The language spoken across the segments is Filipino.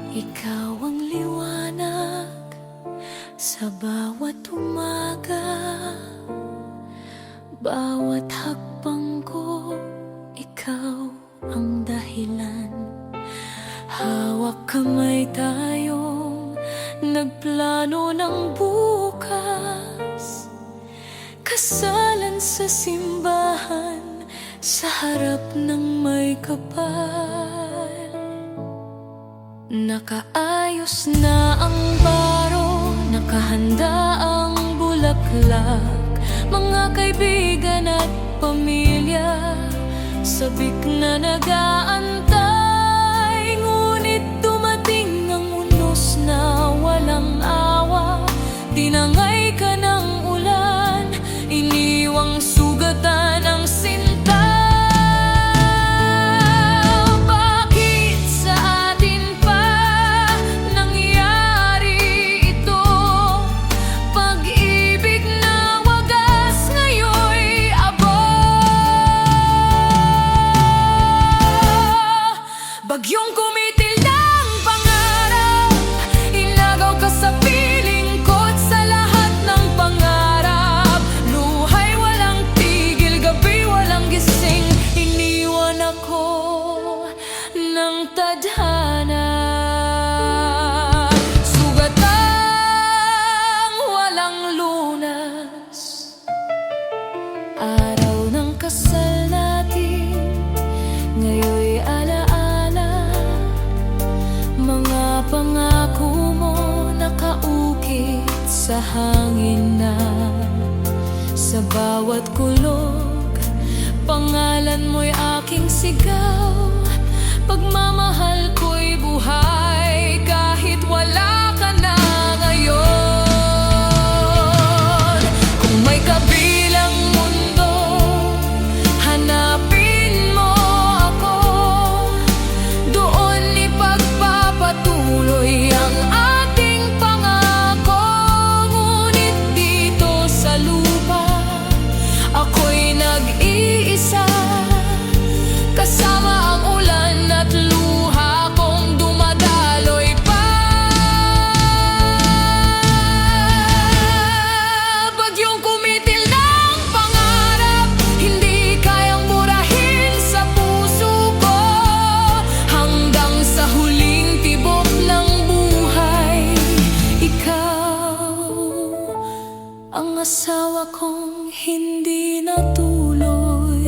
Ikaw ang liwanag sa bawat umaga, bawat hakbang ko, ikaw ang dahilan. Hawak kamay tayong nagplano ng bukas, kasalan sa simbahan sa harap ng may kapal. Nakaayos na ang baro, nakahanda ang bulaklak, mga kaibigan at pamilya sabik na nag-aantay. Ngunit dumating ang unos na walang awa, tinangay ka ng ulan, iniwang sugatan ang sinta. Bagyong kumitil ng pangarap, inagaw ka sa pilingkot, sa lahat ng pangarap. Luhay walang tigil, gabi walang gising, iniwan ako ng tadhana. Sugatang walang lunas, araw ng kasal natin, ngayoy pangako mo nakaukit sa hangin na, sa bawat kulog pangalan mo'y aking sigaw. Pagmamahal ko'y buhay kahit wala ka na ngayon. Kung may kabilang mundo, hanapin mo ako, doon ipagpapatuloy ang ating pangako. Ngunit dito sa lupa, ako'y nag-iisa, kasama ang ulan at luha kong dumadaloy pa. Bagyong kumitil ng pangarap, hindi kayang burahin sa puso ko, hanggang sa huling tibok ng buhay. Ikaw ang asawa kong hindi natuloy.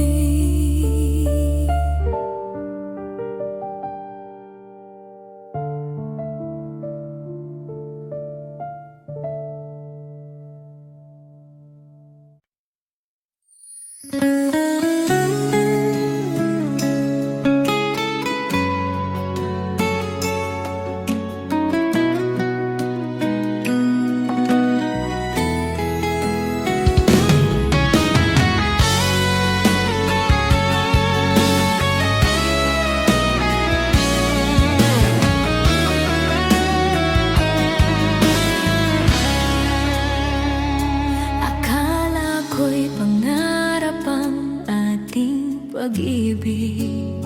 Akala ko'y pangarap ang ating pag-ibig,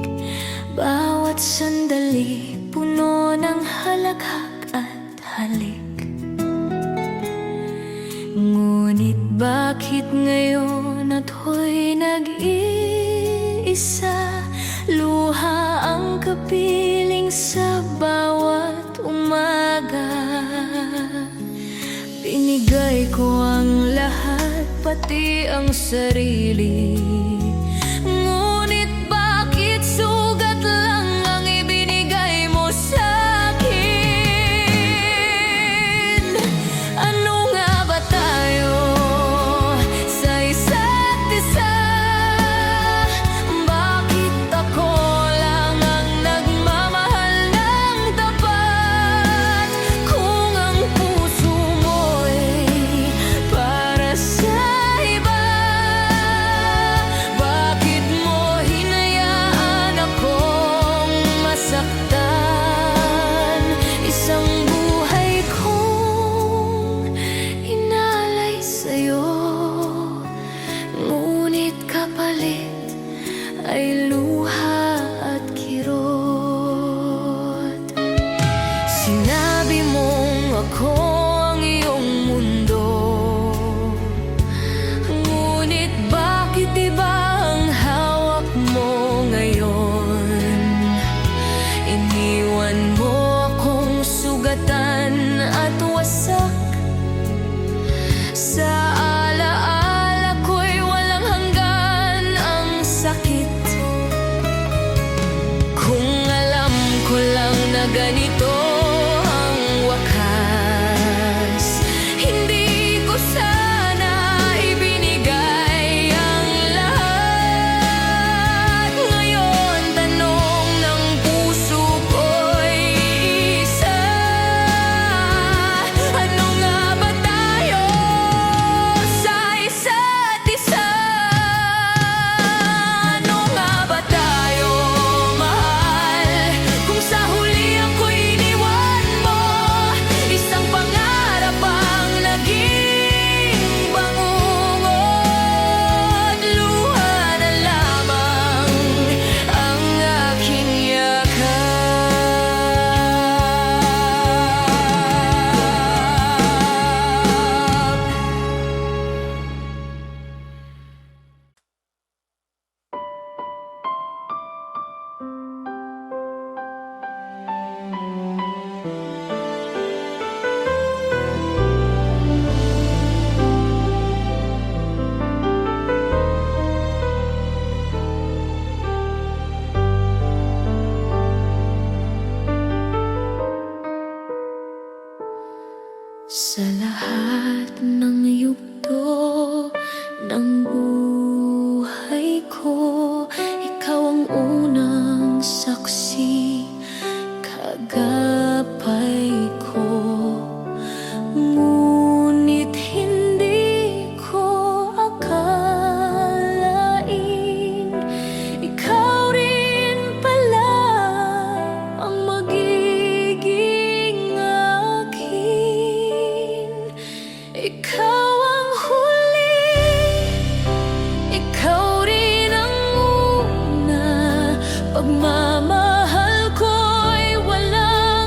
bawat sandali puno ng halakhak at halik. Ngunit bakit ngayon at ako'y nag-iisa, luha ang kapiling sa bawat umaga. Binigay ko ang lahat, pati ang sarili, ngunit bakit sugat lang ang ibinigay mo sa'kin? Ano nga ba tayo sa isa't isa? Bakit ako lang ang nagmamahal ng tapat, kung ang puso mo'y para sa iba? Sinabi mong ako ang iyong mundo, ngunit bakit iba ang hawak mo ngayon? Iniwan mo akong sugatan at wasak. Sa alaala ko'y walang hanggan ang sakit. Kung alam ko lang na ganito ang wakas, hindi ko sana ibinigay ang lahat. Ngayon tanong ng puso ko'y isa, ano nga ba tayo sa isa't isa? Ano nga ba tayo, mahal? Kung sa huli ako'y iniwan mo, isang pangarap ang naging bangungot. Luha na lamang ang aking yakap. Sa lahat ng yugto ng buhay ko, ikaw ang unang saksi, kagapay ko. Ngunit hindi ko akalain, ikaw rin pala ang magiging akin. Ikaw ang huli, ikaw rin ang una. Pagmamahal ko'y walang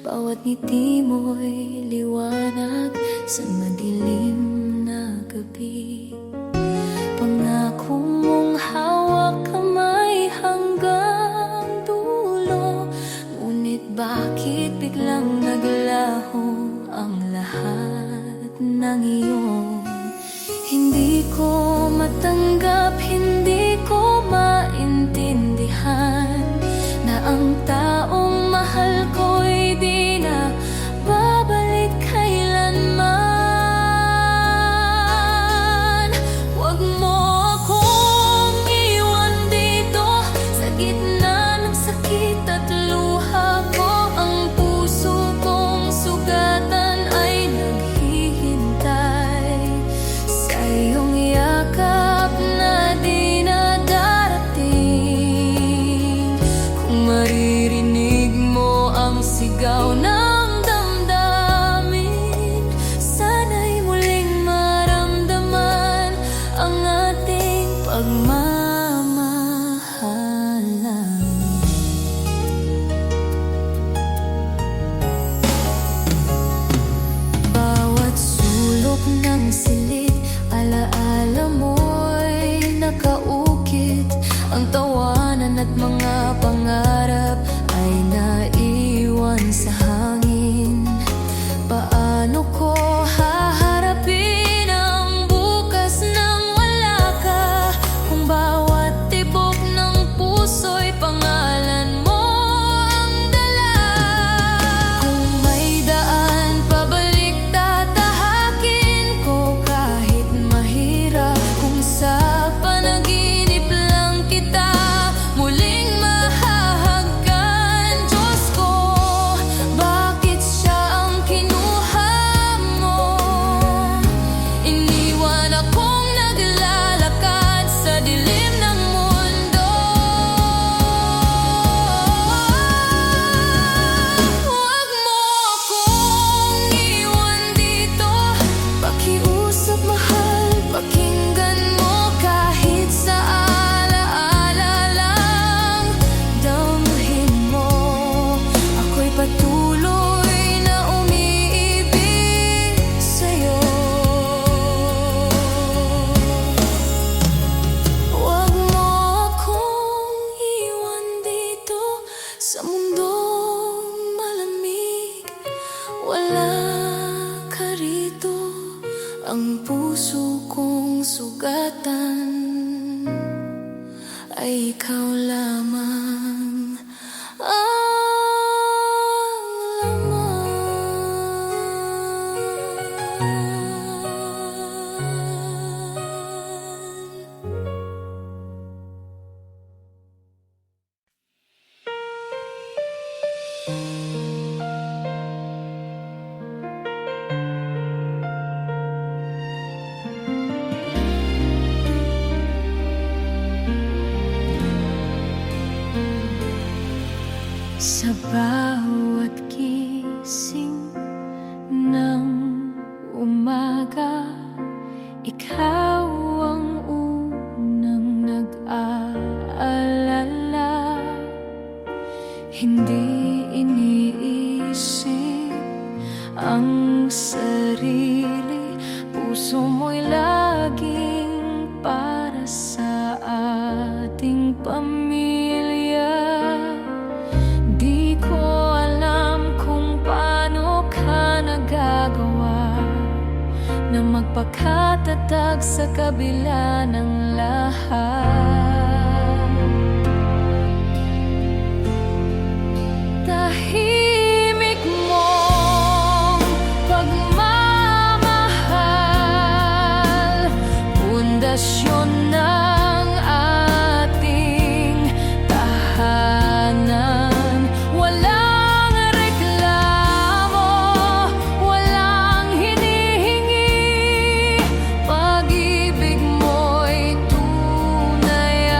Bawat ngiti mo'y liwanag sa madilim na gabi. Pangako mong hawak kamay hanggang dulo, ngunit bakit biglang naglaho ang lahat ng iyon? Hindi ko matanggap, hindi ko maintindihan na ang taong mahal ko'y di na babalik kailanman. Huwag mo akong iwan dito sa gitna ng sakit at luha ko. Ang puso kong sugatan ay naghihintay sa iyong yakap na di na darating. Kung maririnig mo ang sigaw ng damdamin, sana'y muling maramdaman ang ating pagmamahalan. Bawat sulok ng silid, alaala mo'y nakaukit. Ang tawanan at mga pangarap ay naiwan sa hangin. Paano ko haharapin ang bukas nang wala ka? Kung bawat tibok ng puso'y pangalan mo ang dala. Kung may daan pabalik, tatahakin ko kahit mahirap. Kung sa panaginip lang kita muling mahahagkan, Diyos ko, bakit siya ang kinuha mo? Iniwan akong naglalakad sa dilim ng mundo. Huwag mo akong iwan dito, pakiusap mahal, pakinggan mo kahit sa alaala lang. Damhin mo, ako'y patuloy na umiibig sa'yo. Huwag mo akong iwan dito sa mundong malamig. Wala ka rito, ang puso kong sugatan ay ikaw lamang ang laman. Sa bawat gising ng umaga, ikaw ang unang nag-aalala. Hindi iniisip ang sarili, puso mo'y laging para sa ating pamilya. Di ko alam kung paano ka nagagawa na magpakatatag sa kabila ng lahat. Tahimik mong pagmamahal, pundasyon ng ating tahanan. Walang reklamo, walang hinihingi, pag-ibig mo'y tunay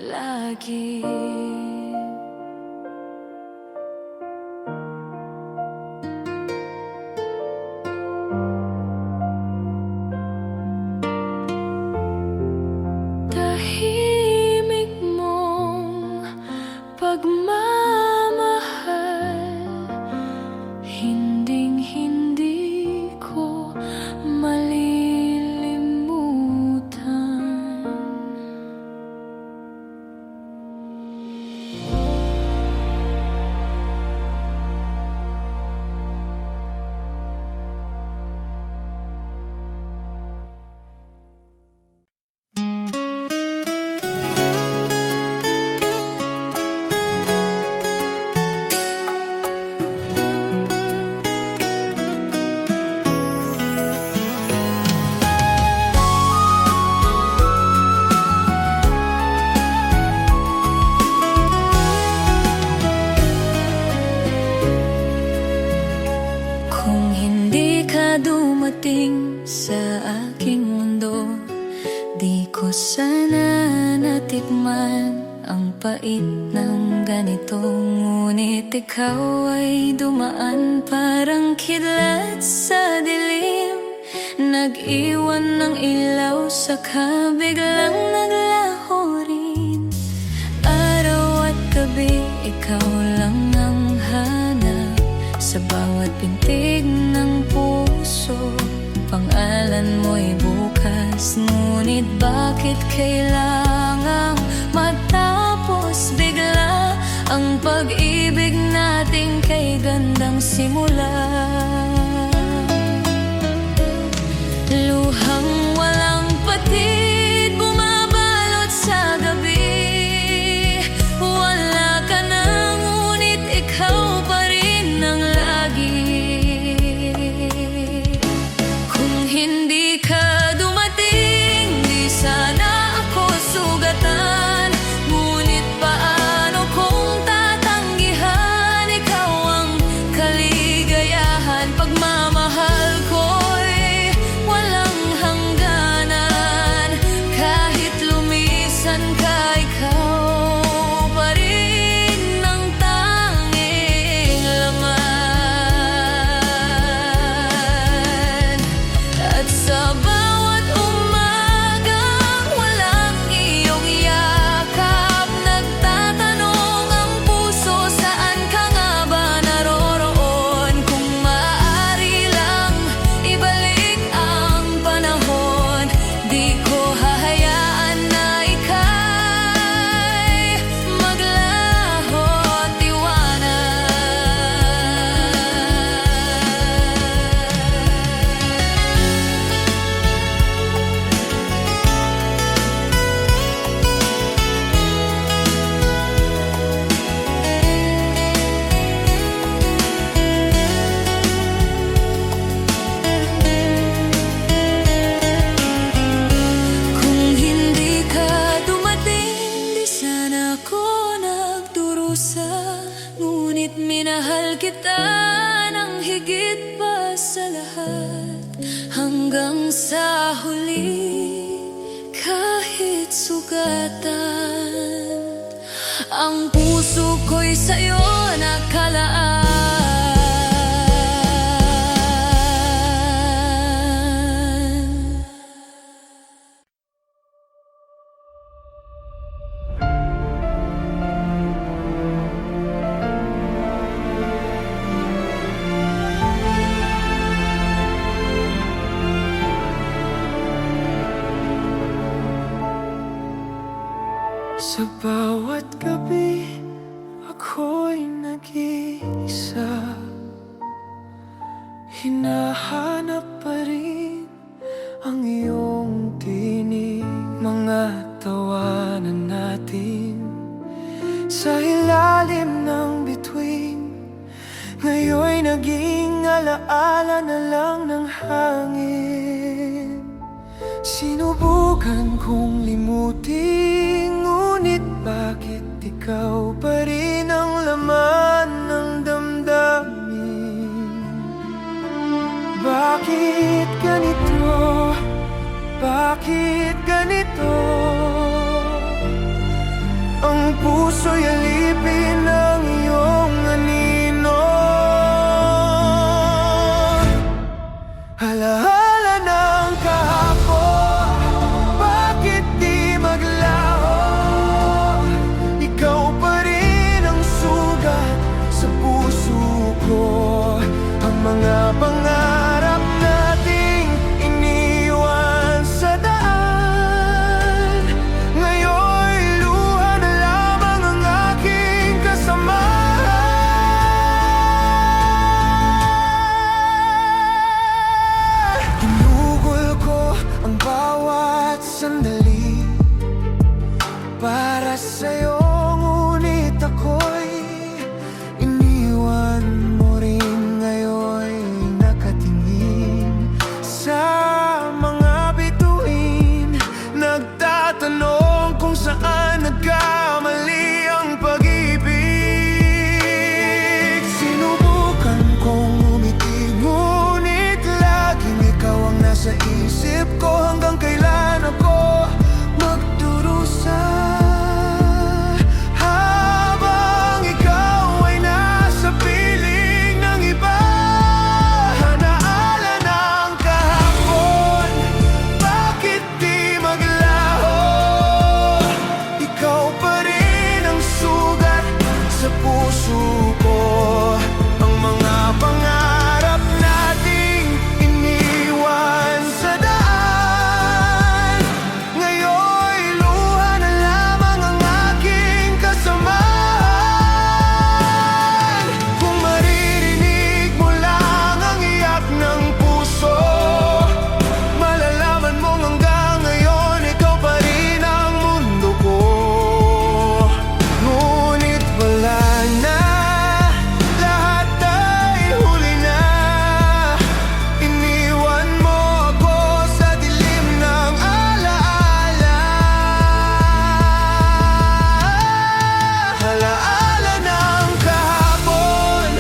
lagi. Tahimik mong pagmamahal, hinding-hindi ko malilimutan. Kung hindi ka dumating sa aking mundo, di ko sana natikman ang pait ng ganito. Ngunit ikaw ay dumaan parang kidlat sa dilim, nag-iwan ng ilaw saka biglang naglaho rin. Araw at gabi, ikaw lang ang hanap sa bawat pintig ng puso. Pangalan mo'y bukas, ngunit bakit kailangang matapos bigla ang pag-ibig natin kay gandang simula? Luhang walang patid, bumabalot sa gabi. Wala ka na, ngunit ikaw pa rin ang lagi. Kung hindi ka dumating, di sana ako sugatan. Ngunit paano kung tatanggihan ikaw ang kaligayahan? Pagmamahal ko'y walang hangganan. Kahit lumisan ka, ikaw pa rin ang tanging laman. At sa bawat umagang walang iyong yakap, nagtatanong ang puso, saan ka nga ba naroroon? Kung maaari lang ibalik ang panahon, di ko hahayaan na ika'y maglaho at iwanan. Kung hindi ka dumating, di sana ako nagdurusa. Ngunit minahal kita ng higit pa sa lahat, hanggang sa huli kahit sugatan. Ang puso ko'y sa'yo nakalaan. Sa bawat gabi, ako'y nag-iisa. Hinahanap pa rin ang iyong tinig. Mga tawanan natin sa ilalim ng bituin, ngayon'y naging alaala na lang ng hangin. Sinubukan kong limutin, ngunit bakit ikaw pa rin ang laman ng damdamin? Bakit ganito? Bakit ganito? puso'y alipin ng iyong anino. Alaala ng kahapon, bakit di maglaho? Ikaw pa rin ang sugat sa puso ko. Ang mga pangarap nating iniwan sa daan, ngayon'y luha na lamang ang aking kasamahan. Hinugol ko ang bawat sandali para sa'yo, ngunit ako'y iniwan mo rin. Ngayon'y nakatingin sa mga bituin, nagtatanong kung saan nagkamali ang pag-ibig. Sinubukan kong umiti, ngunit laging ikaw ang nasa isip ko. Hanggang kailan ako magdurusa habang ikaw ay nasa piling ng iba? Hanaala ng kahapon, bakit di maglaho? Ikaw pa rin ang sugat sa puso ko. Ang mga pangarap nating iniwan sa daan, ngayon'y luha na lamang ang aking kasamahan. Kung maririnig mo lang ang iyak ng puso, malalaman mong hanggang ngayon ikaw pa rin ang mundo ko. Ngunit wala na, lahat ay huli na. Iniwan mo ako sa dilim ng alaala. Alaala ng kahapon,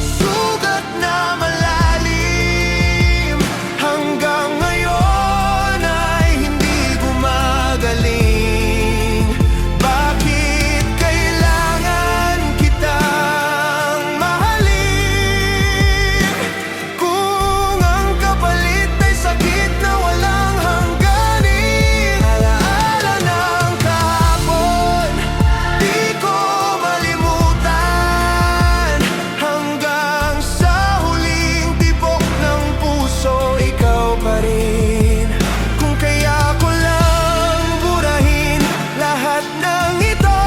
sugat na malalim. Hanggang ngayon ay hindi gumagaling. Bakit kailangan kitang mahalin kung ang kapalit ay sakit na walang hangganin? Alaala ng kahapon, di ko malimutan. Hanggang sa huling tibok ng puso, ikaw pa rin. Kung kaya ko lang burahin lahat ng ito,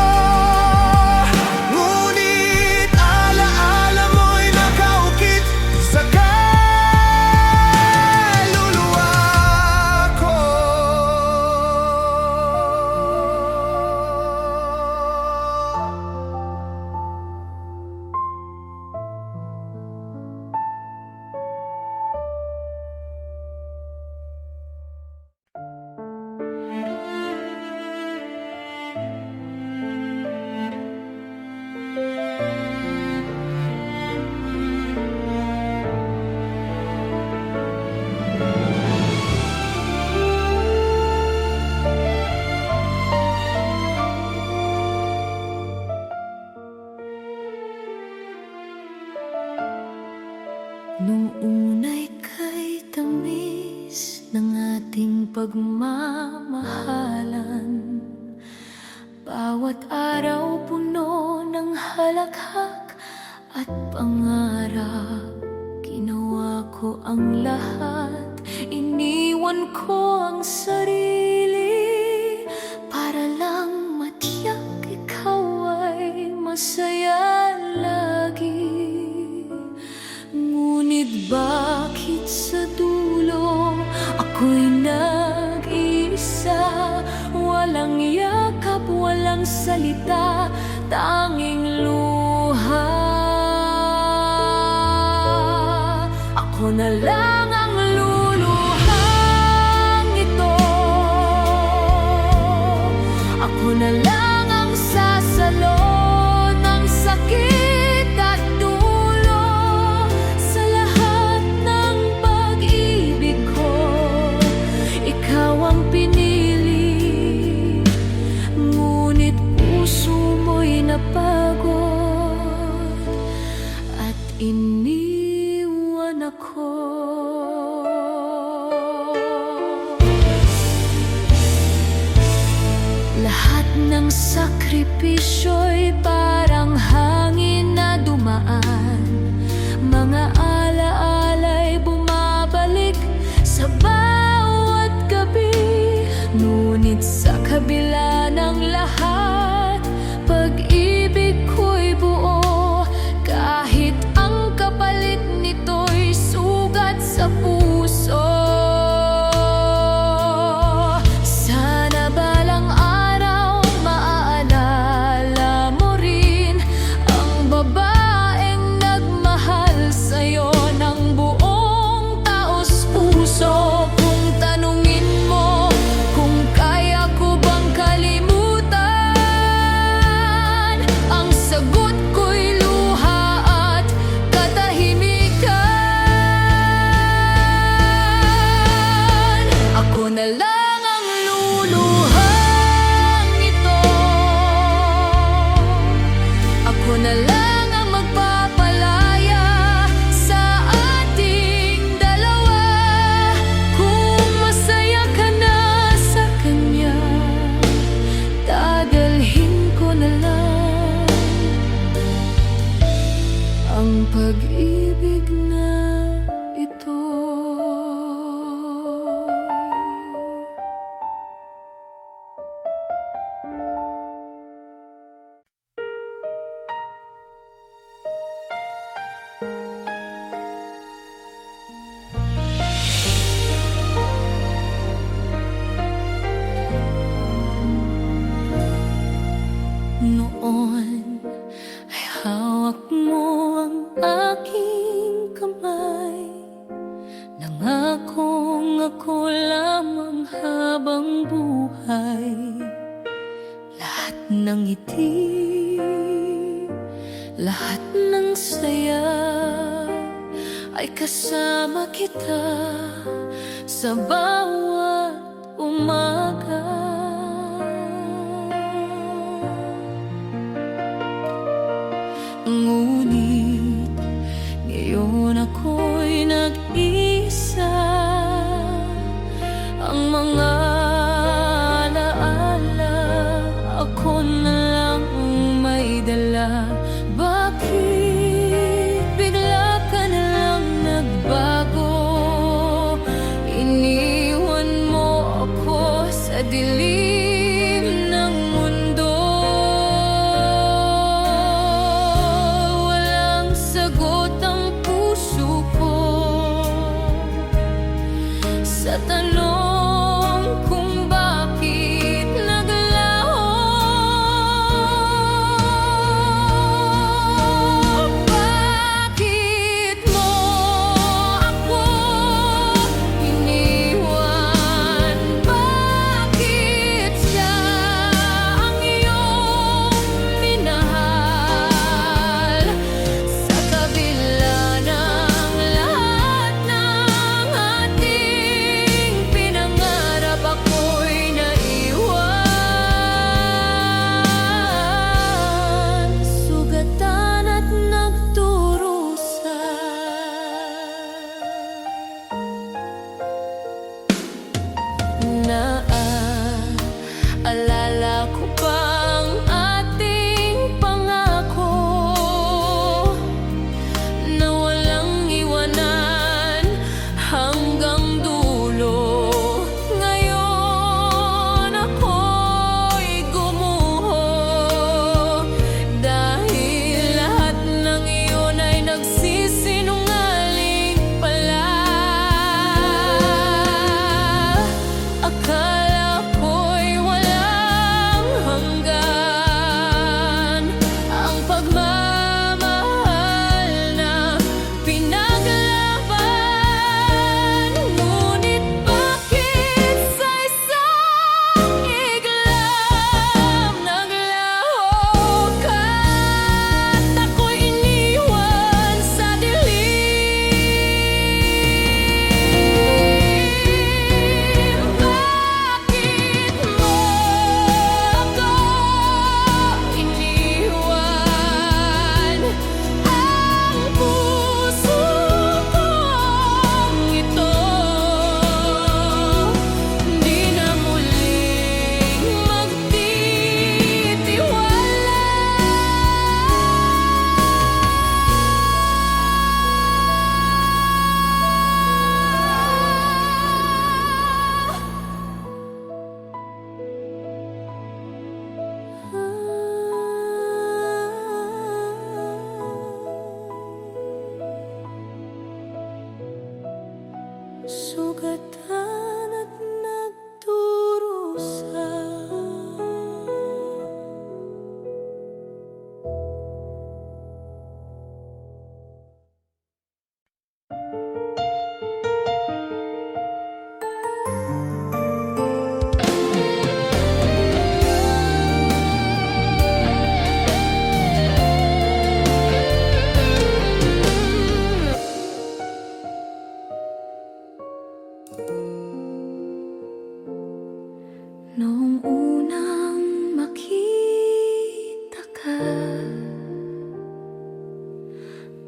ngunit alaala mo'y nakaukit sa kaluluwa ko. Nung una'y kay tamis ng ating pagmamahalan, bawat araw puno ng halakhak at pangarap. Ginawa ko ang lahat, iniwan ko ang sarili para lang matiyak ikaw ay masaya lagi. Ngunit bakit sa dulo ako'y nag-iisa? Walang yakap, walang salita, tanging luha. Ako na lang ang luluhang ito. Ako na lang ang sasalo ng sakit at dulo sa lahat ng pag-ibig ko. Ikaw ang pinili, ngunit puso puso'y parang hangin na dumaan. Mga alaala'y bumabalik sa bawat gabi. Ngunit sa kabila ng lahat, pag-ibig ko'y buo. Kahit ang kapalit nito'y sugat sa puso. Sana balang araw maaalala mo rin ang babaeng nagmahal sa'yo ng buong taos puso. Kung tanungin mo kung kaya ko bang kalimutan, ang sagot ko'y luha at katahimikan. Ako na lang ang luluhang ito. Ako na lang ang magpapalaya sa ating dalawa. Kung masaya ka na sa kanya, dadalhin ko na lang ang pag-ibig na ito. Noon ay hawak mo ang aking kamay. Nangakong ako lamang habang buhay. Lahat ng ngiti, lahat ng saya ay kasama kita sa bawat umaga. Ngunit ngayon ako'y nag-isa. Ang mga alaala ako na lang ang may dala. Bakit bigla ka na lang nagbago? Iniwan mo ako sa dilim ng mundo. Walang sagot ang puso ko sa tanong kung bakit naglaho. Ngunit ngayon ako'y nag-isa. Ang mga alaala ako na lang ang may dala. Bakit bigla ka na lang nagbago? Iniwan mo ako sa dilim ng mundo. Walang sagot ang puso ko sa tanong kung bakit naglaho.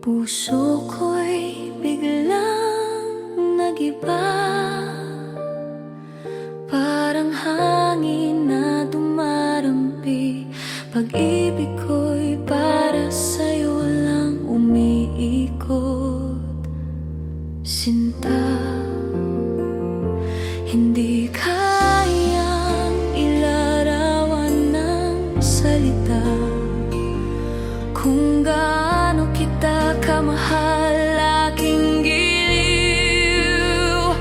Puso ko'y biglang nagiba, parang hangin na dumarampi. Pag-ibig ko'y para sa'yo lang umiikot. Sinta, hindi kayang ilarawan ng salita kung gaano kita kamahal, aking giliw.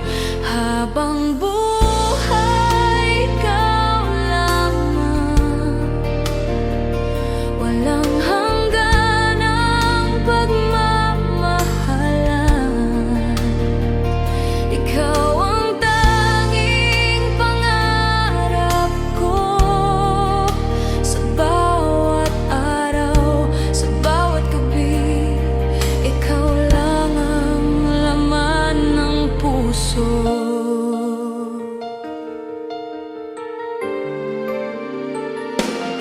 Habang buhay, ikaw lamang, walang hanggan ang pagmamahalan. Ikaw ang tanging pangarap ko, sa bawat araw, sa bawat gabi. Ikaw lang ang laman ng puso.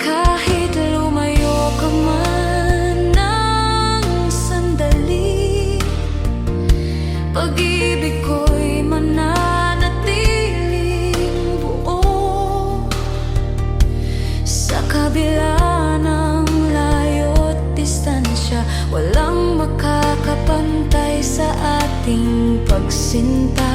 Kahit lumayo ka man ng sandali, pag-ibig ko'y mananatiling buo. Sa kabila ng layo't distansya, walang makakapantay sa ating pagsinta.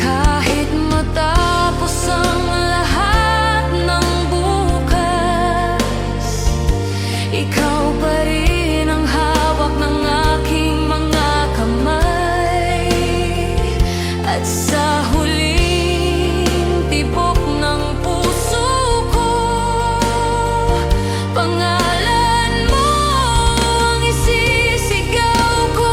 Kahit matapos ang lahat ng bukas, ikaw pa rin ang hawak ng aking mga kamay. At sa huling tibok ng puso ko, pangalan mo ang isisigaw ko.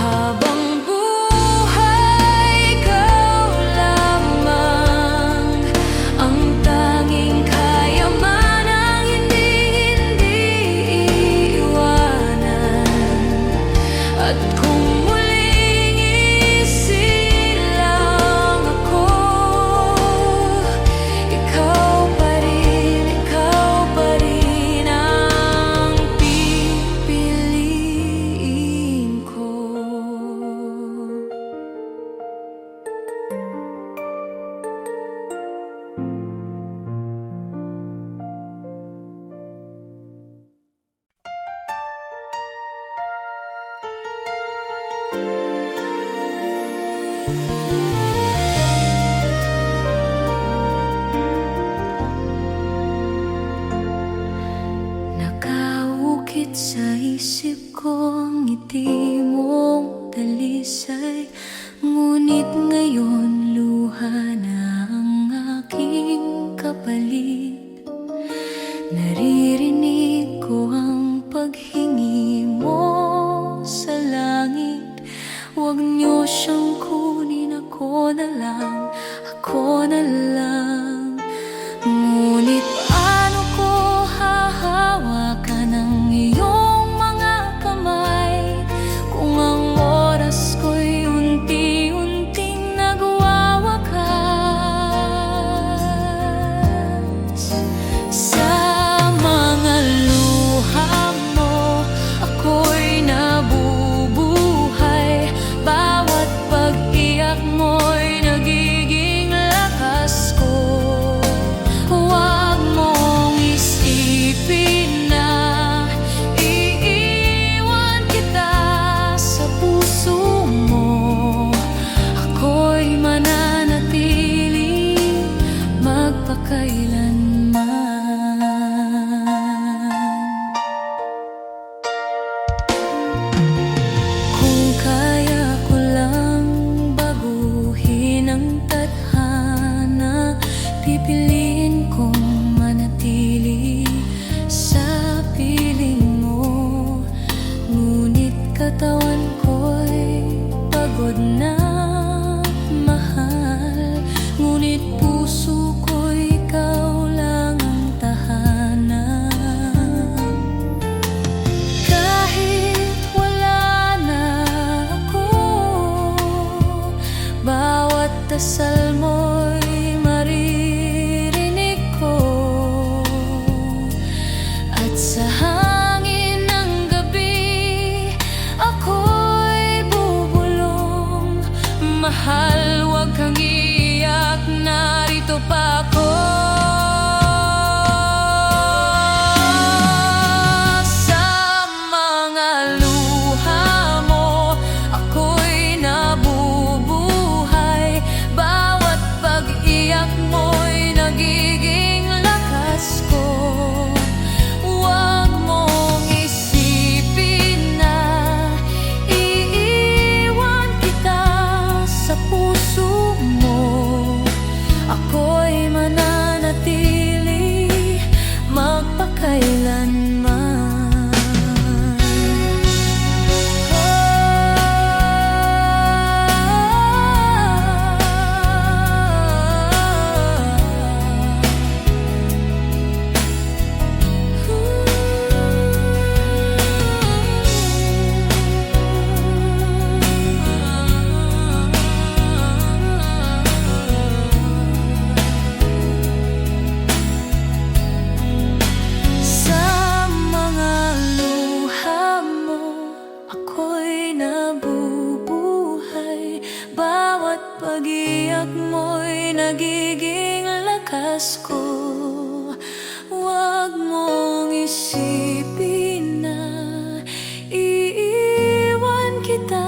Habang buhay, ikaw lamang ang tanging kayamanang hindi iiwanan. At kung muling isilang ako, ikaw pa rin ang pipiliin ko. Nakaukit sa isip ko ang ngiti mong dalisay, ngunit ngayon luha na ang aking kapalit. Naririnig ko ang paghingi mo sa langit, huwag niyo siyang kunin, ako na lang, ako na lang. Ngunit paano ko hahawakan ang iyong mga kamay kung ang oras ko'y unti-unting nagwawakas? Sa mga luha mo, ako'y nabubuhay. Bawat pag-iyak mo'y nagiging lakas ko. Huwag mong isipin na iiwan kita sa puso mo. Ako'y mananatili magpakailanman. Kung kaya ko lang baguhin ang tadhana, pipiliin kong manatili sa piling mo. Ngunit katawan ko'y pagod na mahal, ngunit puso ko'y ikaw nagiging lakas ko. Huwag mong isipin na iiwan kita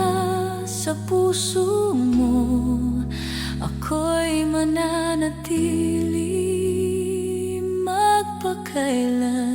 sa puso mo. Ako'y mananatili magpakailanman.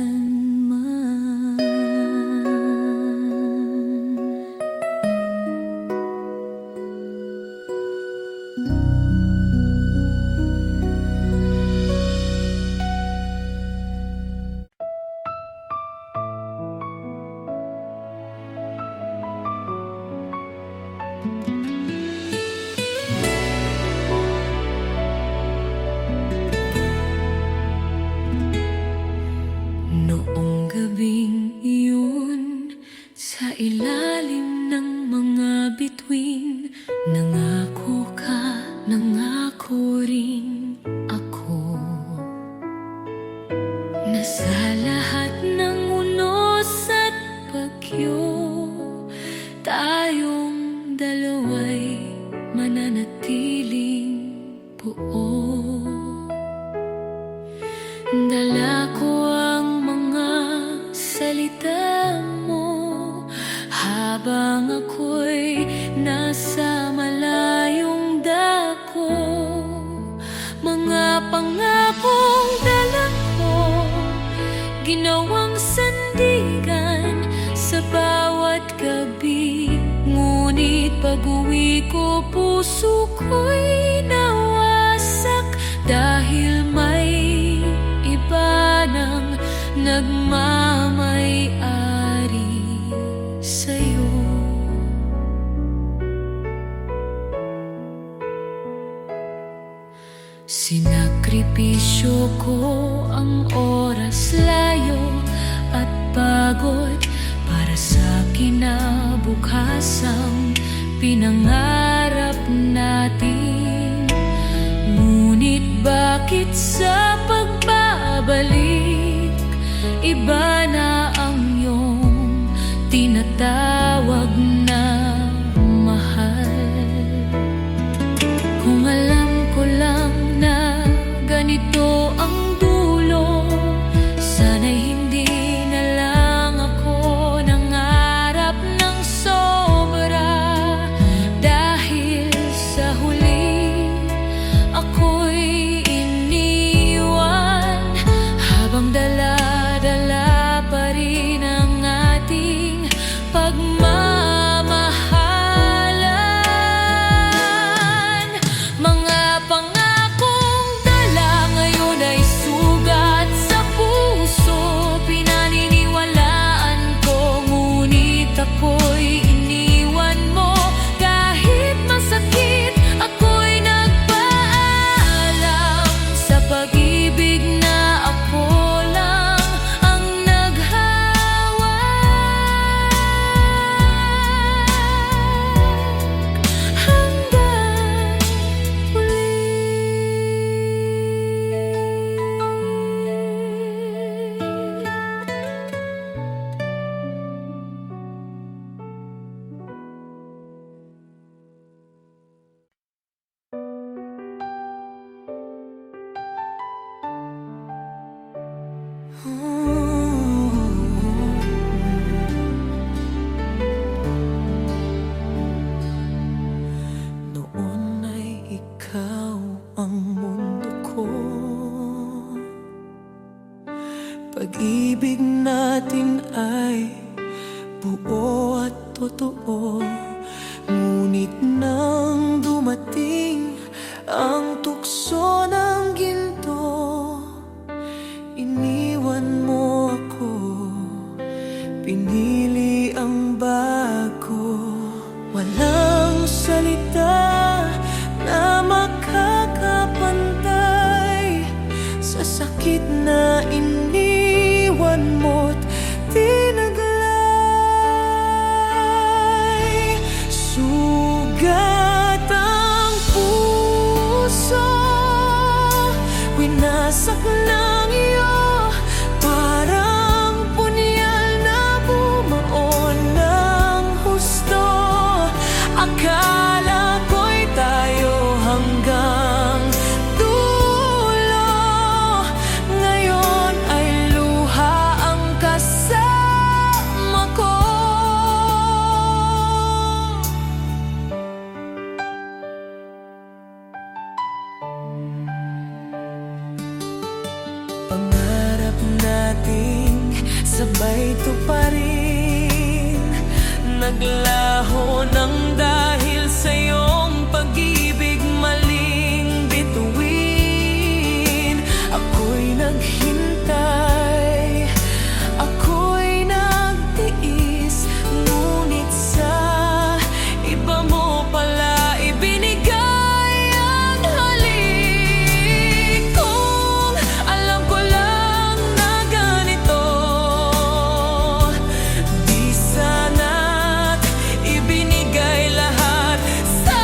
Noong gabing iyon, sa ilalim ng mga bituin, nangako ka, nangako rin ako, na sa lahat ng unos at bagyo, tayong dalawa'y mananatiling buo. Dala ko ang mga salita mo habang ako'y nasa malayong dako. Mga pangakong dala ko, ginawang sandigan sa bawat gabi. Ngunit pag-uwi ko, puso ko'y nawasak dahil may iba nang nagmamay-ari sa'yo. Sinakripisyo ko ang oras, layo at pagod para sa kinabukasang pinangarap natin. Ngunit bakit sa pagbabalik, iba na ang iyong tinatawag na mahal? Kung alam ko lang na ganito ang dulo, sana'y hindi na lang ako nangarap ng sobra. Dahil sa huli, ako'y iniwan habang dala-dala pa rin ang ating pagmamahalan. Mga pangakong dala ngayon ay sugat sa puso. Pinaniniwalaan ko, ngunit ako'y iniwan mo. Kahit masakit, ako'y nagpaalam sa pag-ibig na ako lang ang naghawak. Hanggang muli. Noon ay ikaw ang mundo ko. Pag-ibig natin ay buo at totoo. Ngunit nang dumating ang tukso ng ginto, iniwan mo ako, pinili ang bago. Walang salita na makakapantay sa sakit na iniwan mo't tinaglay. Sugat ang puso, winasak ng iyo, parang punyal na bumuon ng husto. Akala ko'y tayo hanggang dulo. sabay tuparin. Naglaho ng dahil sa iyong pag-ibig maling bituin. Ako'y naghintay, ako'y nagtiis, ngunit sa iba mo pala ibinigay ang halik. Kung alam ko lang na ganito, di sana't ibinigay lahat sa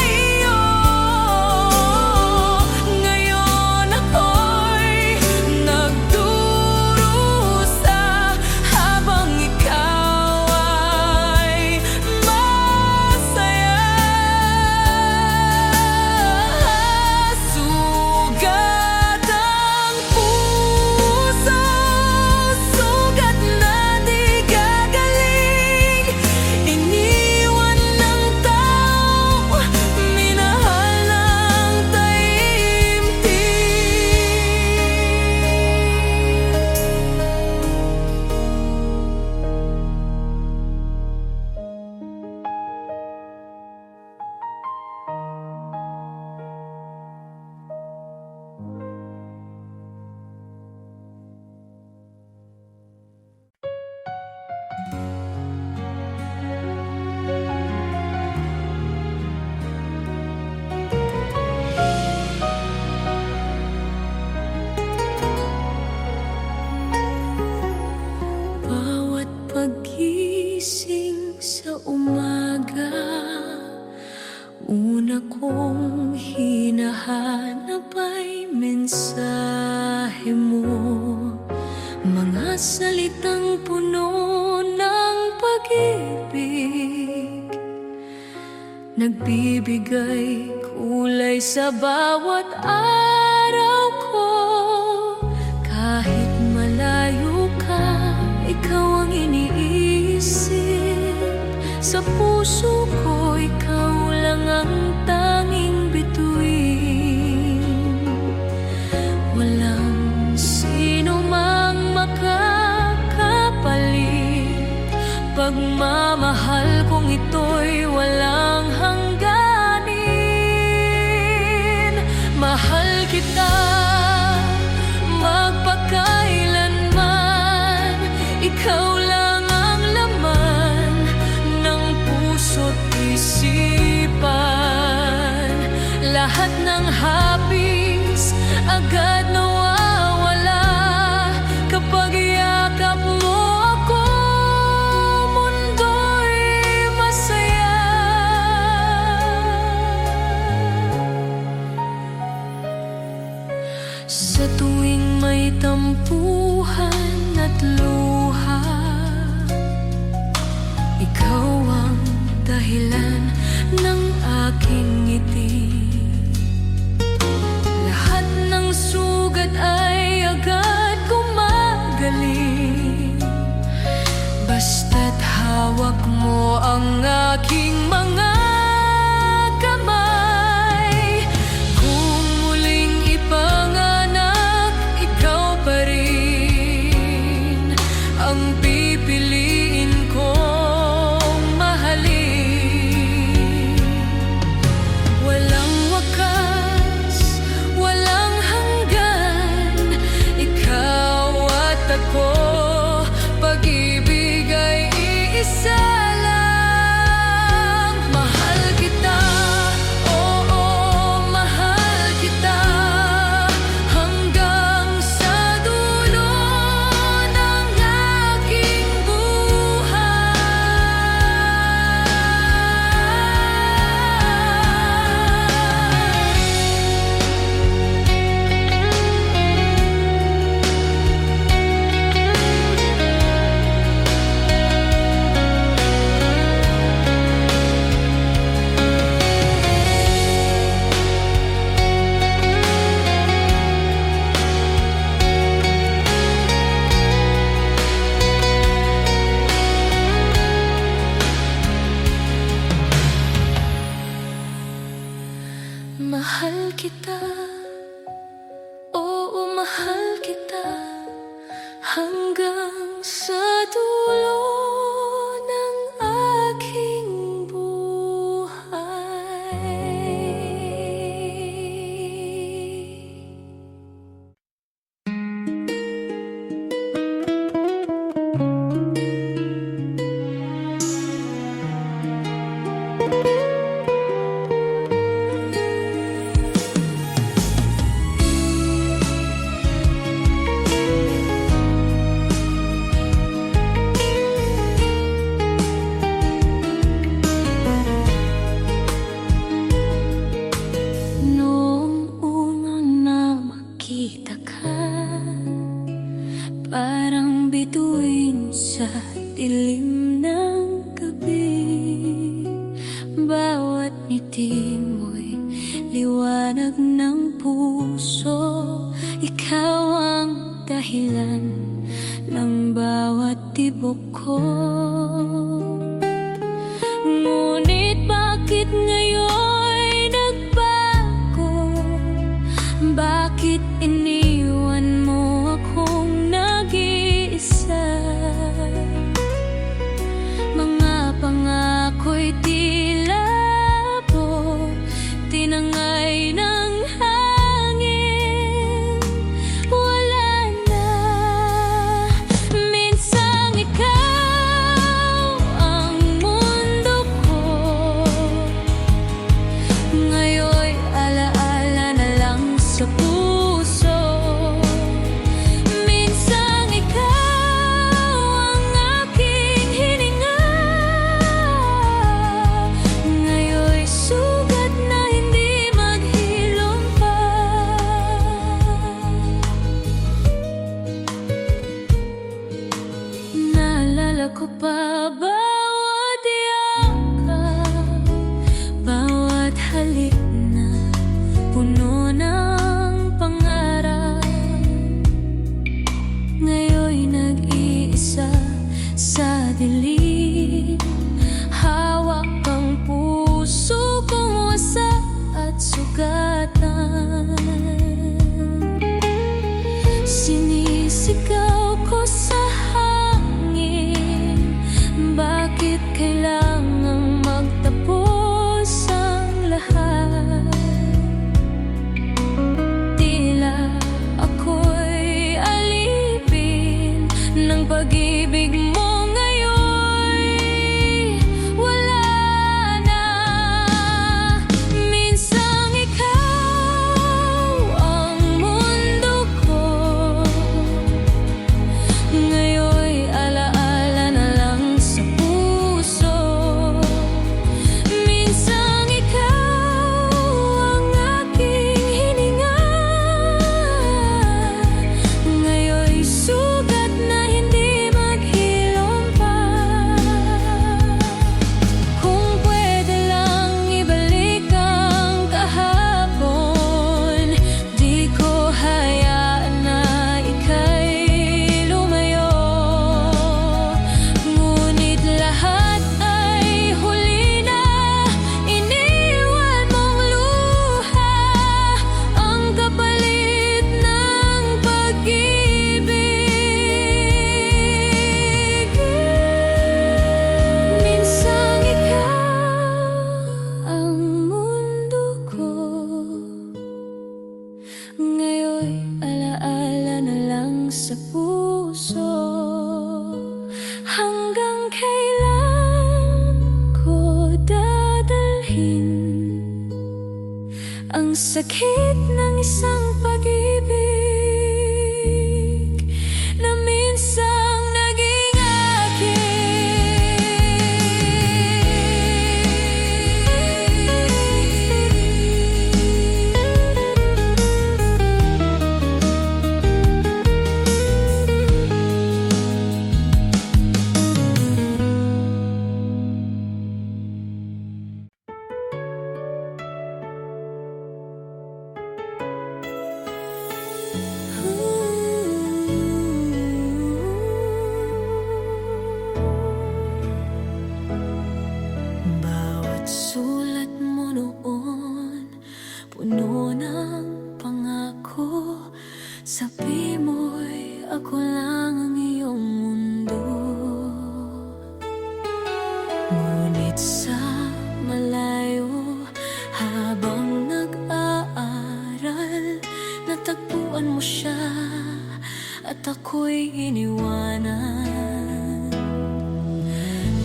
iyo. Ngayon ako'y nagdurusa habang ikaw ay masaya. Sugat ang puso, sugat na di gagaling. Iniwan ng tao, minahal ng taimtim. Bawat paggising sa umaga, una kong hinahanap ay mensahe mo. Mga salitang puno ng pag-ibig, nagbibigay kulay sa bawat araw ko. Kahit malayo ka, ikaw ang iniisip. Sa puso ko, ikaw lang ang tanging bituin. Walang sino mang makakapalit. Pagmamahal kong ito'y walang hangganin. Mahal kita magpakailanman, ikaw lang ang laman ng puso't isipan. Lahat ng hapis agad nawawala kapag yakap mo ako, mundo'y masaya. Sa tuwing may tampuhan at luha, ikaw ang dahilan ng aking ngiti. Lahat ng sugat ay agad gumagaling, basta't hawak mo ang aking mga kamay. Kung muling ipanganak, ikaw pa rin ang pipiliin kong mahalin. Walang wakas, walang hanggan, ikaw at ako, pag-ibig ay iisa lang. Mahal kita, oo, mahal kita, hanggang sa dulo ng aking mahal kita, oo, mahal kita, hanggang sa dulo ng aking buhay. Noong una na makita ka, parang bituin sa dilim ng gabi. Bawat ngiti mo'y liwanag ng puso. Ikaw ang dahilan ng bawat tibok ko. Ngunit bakit ngayon nagbago? Bakit iniwan mo akong nag-iisa? Mga pangako'y tila po tinangay ng hangin. Wala na. Minsang ikaw ang mundo ko. Ngayon'y alaala na lang sa puso. Minsang ikaw ang aking hininga. Ngayon'y sugat na hindi maghilom pa. Naalala ko pa bawat yakap, bawat halik na puno ng pangarap. Ngayon'y nag-iisa sa dilim. Hawak ang puso kong wasa at sugatan. Sinisigaw ko sa hangin, bakit kailangang magtapos ang lahat? Tila ako'y alipin ng pag-ibig mo. Ngayon'y wala na. Minsang ikaw ang mundo ko. Ngayon'y alaala na lang sa puso. Minsang ikaw ang aking hininga. Ngayon'y sugat na hindi maghilom pa. Kung pwede lang ibalik ang kahapon, di ko hayaan na ika'y lumayo. Ngunit lahat ay huli na. Iniwan mong luha ang kapalit ng pag-ibig. Minsang ikaw ang mundo ko. Ngayon'y alaala na lang sa puso. Hanggang kailan ko dadalhin ang sakit ng isang pag-ibig na minsang naging bawat sulat mo noon, puno ng pangako. Sabi mo'y ako lang ang siya at ako'y iniwanan.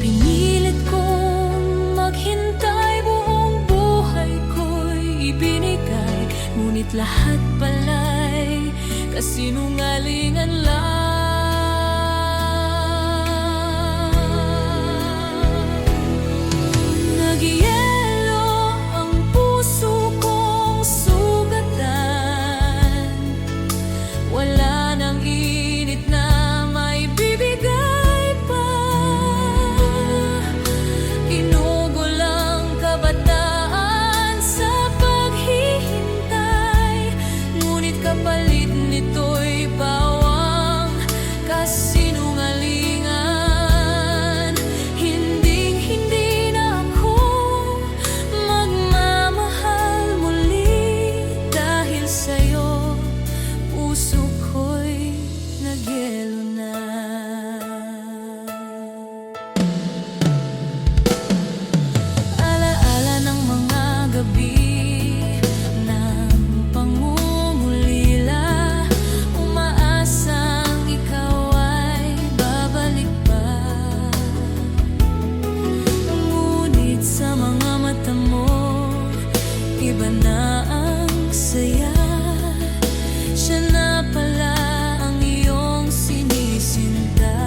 Pinilit kong maghintay, buong buhay ko'y ibinigay, ngunit lahat pala'y kasinungalingan lang. Nagyelo ang puso kong sugatan, wala nang init na may bibigay pa. Ginugol ang kabataan sa paghihintay, ngunit kapalit nito'y bawang kasinungalingan. Hinding-hindi na ako magmamahal muli dahil sa'yo, puso ko'y nagyelo na. Alaala ng mga gabi ng pangungulila, umaasang ikaw ay babalik pa. Ngunit sa mga mata mo, iba na ang saya. Siya na pala ang iyong sinisinta.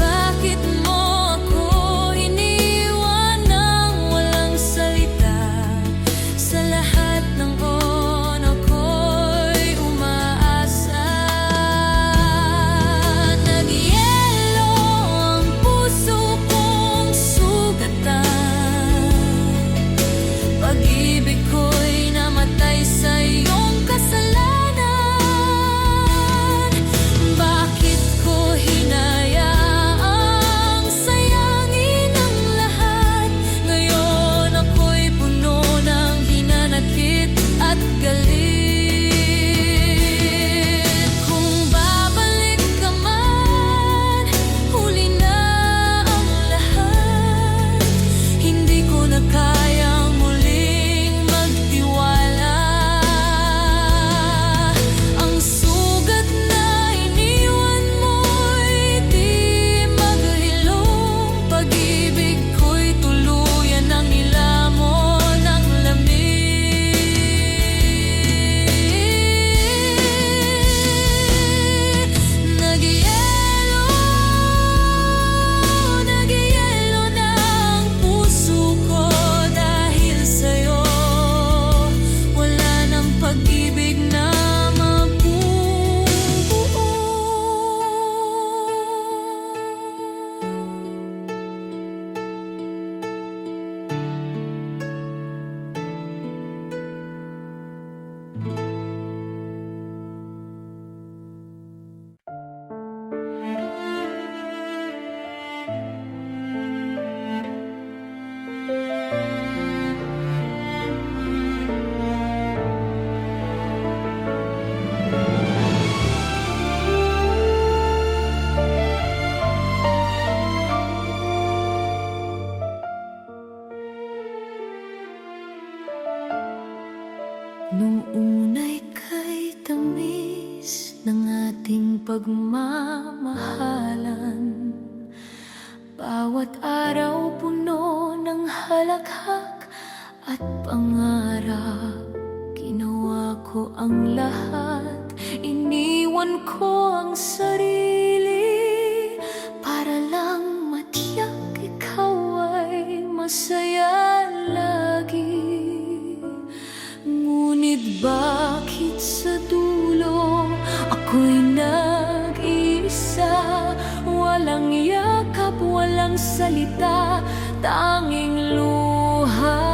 Bakit mo ako iniwan ng walang salita? Sa lahat ng on ako'y umaasa. Nagyelo ang puso kong sugatan, pag-ibig ko'y namatay sa iyong kasalanan. Bakit ko hinayaang sayangin ang lahat? Ngayon ako'y puno ng hinanakit at galit. Kung babalik ka man, huli na ang lahat. Hindi ko na kayang muling magtiwala. Ang sugat na iniwan mo'y di maghilom. Pag-ibig ko'y tuluyan ng nilamon ng lamig. Nagyelo na ang puso ko dahil sa'yo, wala nang pag-ibig na mabubuo. Nung una'y kay tamis ng ating pagmamahalan, bawat araw puno ng halakhak at pangarap. Ginawa ko ang lahat, iniwan ko ang sarili, para lang matiyak ikaw ay masaya lagi. Ngunit bakit sa dulo ako'y nag-iisa? Walang yakap, walang salita, tanging luha.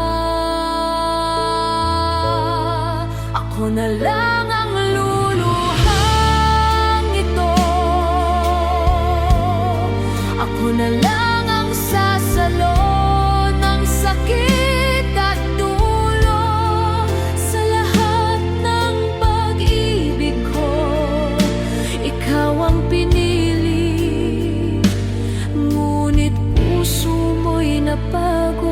Ako na lang ang luluhang ito. Ako na lang ang sasalo ng sakit at dulo. Sa lahat ng pag-ibig ko, ikaw ang pinili. Ngunit puso mo'y napagod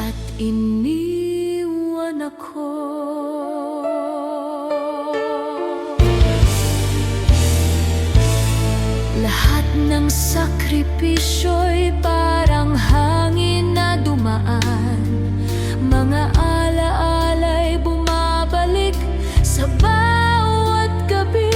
at iniwan ako. ko. Lahat ng sakripisyo'y parang hangin na dumaan. Mga alaala'y bumabalik sa bawat gabi.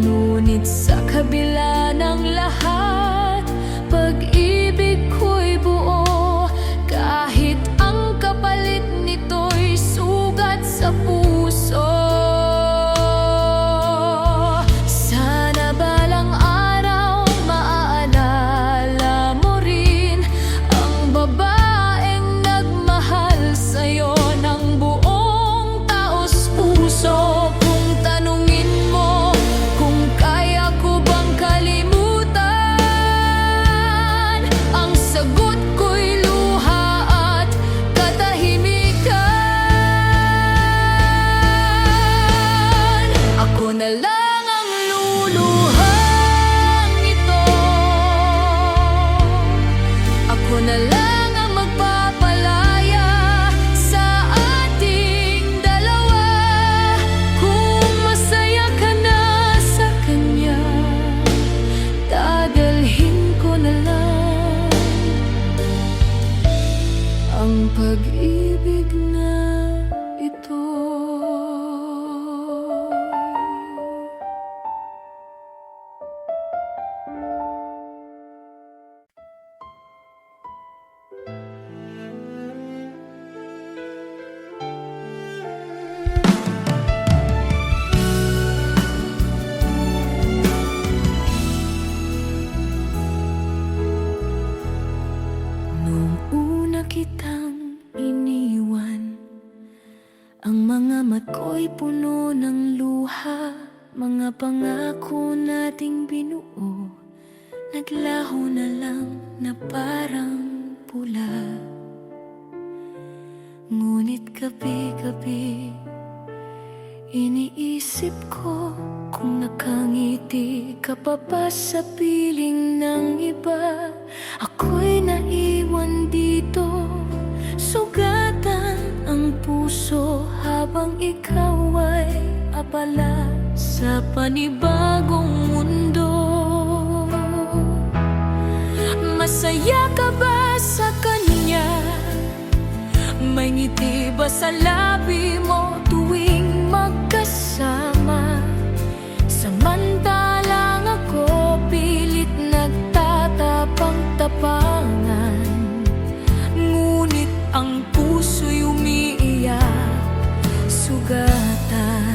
Ngunit sa kabila ng lahat, pag-ibig ko'y buo. Kahit ang kapalit nito'y sugat sa puso. Sana balang araw maaalala mo rin ang babaeng nagmahal sa'yo ng buong taos-puso. Kung tanungin mo kung kaya ko bang kalimutan, ang sagot ko'y luha at katahimikan. Ako na lang ang luluhang ito. Ako na lang ang magpapalaya sa ating dalawa. Kung masaya ka na sa kanya, dadalhin ko na lang ang pag-ibig na ito. Nung una kitang iniwan, ang mga matko'y puno ng luha. Mga pangako nating binuo, naglaho na lang na parang pula. Ngunit gabi-gabi, iniisip ko kung nakangiti ka pa ba sa piling ng iba. Ako'y naiwan dito, sugatan ang puso habang ikaw ay abala sa panibagong mundo. Masaya ka ba sa kanya? May ngiti ba sa labi mo tuwing magkasama? Samantalang ako pilit nagtatapang-tapangan. Ngunit ang puso'y umiiyak, sugatan.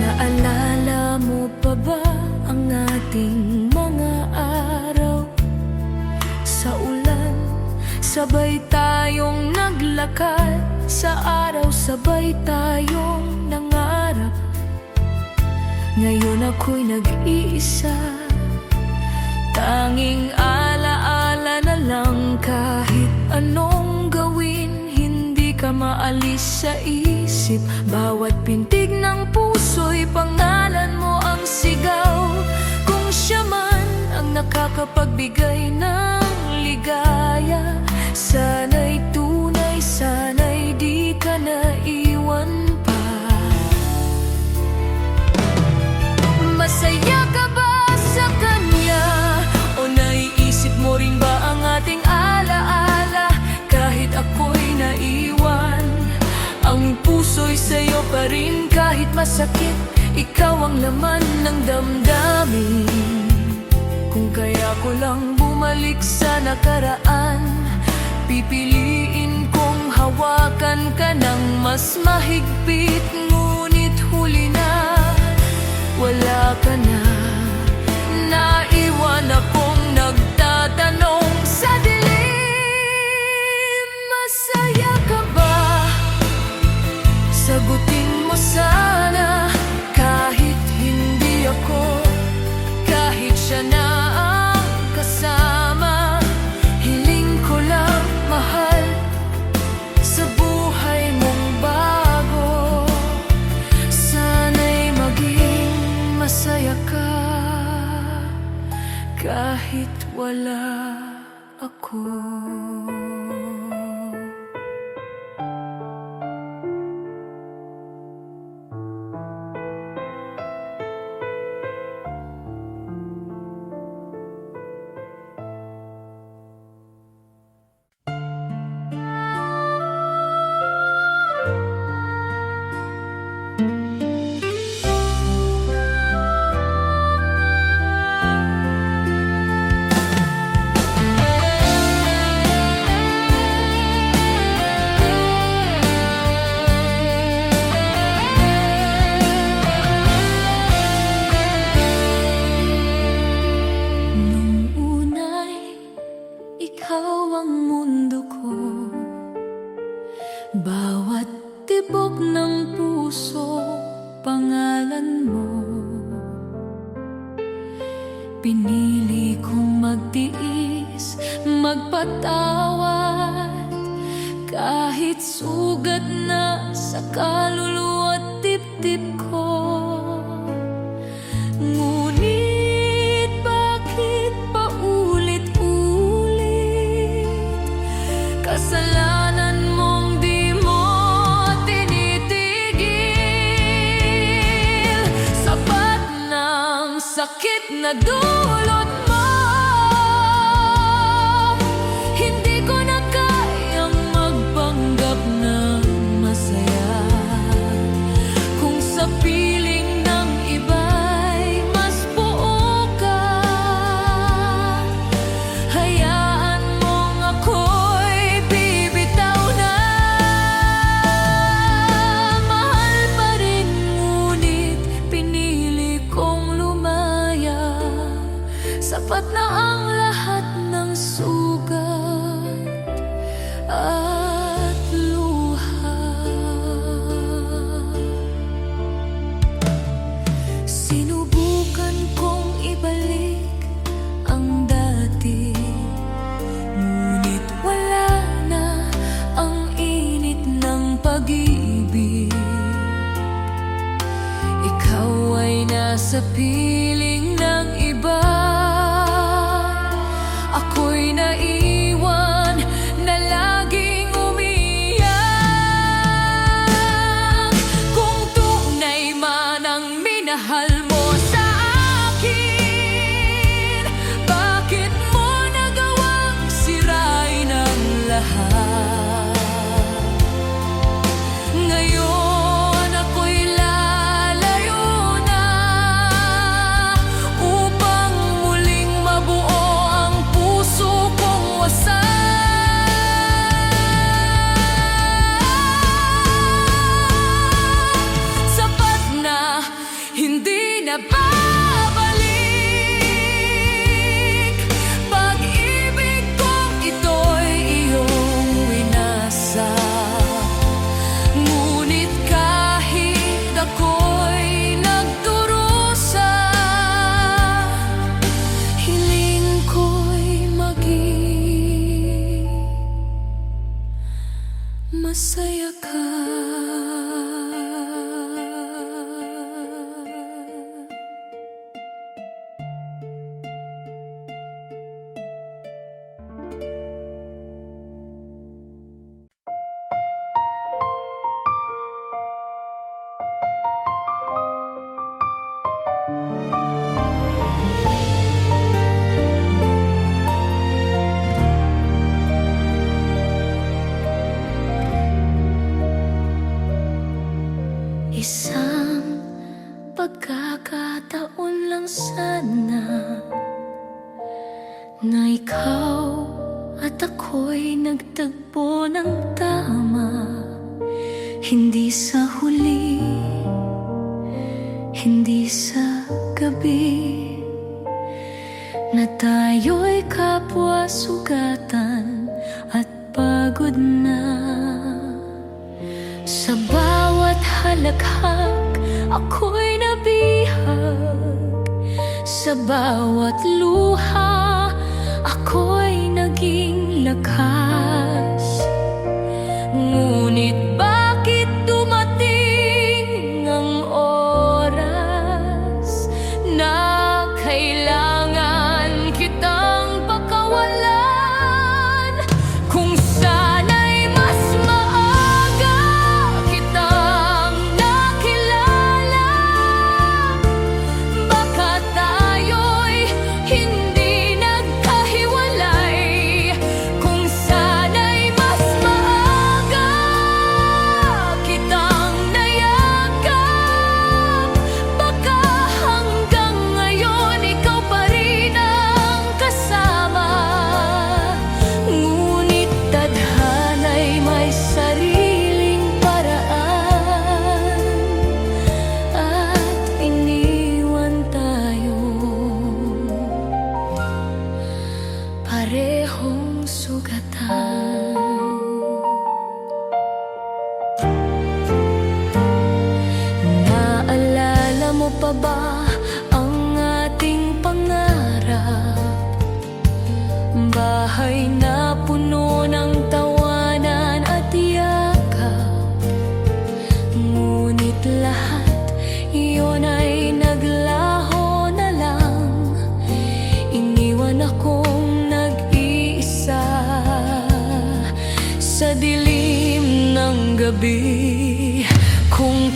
Naalala mo pa ba ang ating mga araw? Sa ulan, sabay tayong naglakad. Sa araw, sabay tayong nangarap. Ngayon ako'y nag-iisa, tanging alaala na lang. Kahit anong gawin, hindi ka maalis sa isip. Bawat pintig ng puso'y pangalan mo ang sigaw. Kung siya man ang nakakapagbigay ng ligaya, sana'y tunay, sana'y di ka naiwan pa. Masaya ka ba sa kanya? O naiisip mo rin ba ang ating alaala? Kahit ako'y naiwan, ang puso'y sa'yo pa rin. Kahit masakit, ikaw ang laman ng damdamin. Kung kaya ko lang bumalik sa nakaraan, pipiliin kong hawakan ka ng mas mahigpit. Ngunit huli na, wala ka na. Naiwan akong nagtatanong sa dilim. Masaya ka ba? Sagutin mo sana. Kahit hindi ako, kahit siya na ang kasama, hiling ko lang mahal sa buhay mong bago. Sana'y maging masaya ka kahit wala ako. Nung unay, ikaw ang mundo ko. Bawat tibok ng puso, pangalan mo. Pinili kong magtiis, magpatawad, kahit sugat na sa kaluluwa at dibdib ko. Ngunit bakit paulit-ulit kasalanan mong di mo tinitigil? Sapat ng sakit na dulot mo, hindi ko na kayang magpanggap na masaya. Kung sa piling ng iba'y mas buo ka, hayaan mong ako'y bibitaw na. Mahal pa rin, ngunit pinili kong lumaya. Sapat na ang lahat ng sugat at luha. Sinubukan kong ibalik ang dati, ngunit wala na ang init ng pag-ibig. Ikaw ay nasa piling ng iba, ako'y naiwan na laging umiyak. Kung tunay man ang minahal mo sa akin, bakit mo nagawang sirain ang lahat? Ngayon ako'y lalayo na upang muling mabuo ang puso kong wasak. Sapat na, hindi na babalik. Pag-ibig kong ito'y iyong winasa. Ngunit kahit ako'y nagdurusa, hiling ko'y maging masaya ka. Isang pagkakataon lang sana na ikaw at ako'y nagtagpo ng tama. Hindi sa huli, hindi sa gabi, na tayo'y kapwa sugatan at pagod na. Sa bawat halakhak, ako'y nabihag. Sa bawat luha, ako'y naging lakas. Ngunit bakit dumating ang oras na kailangan kitang pakawalan? parehong sugatan. Naalala mo pa ba ang ating pangarap? Bahay na puno ng tawanan at yakap. Ngunit lahat iyon ay naglaho na lang. Iniwan akong nag-iisa sa dilim ng gabi. Kung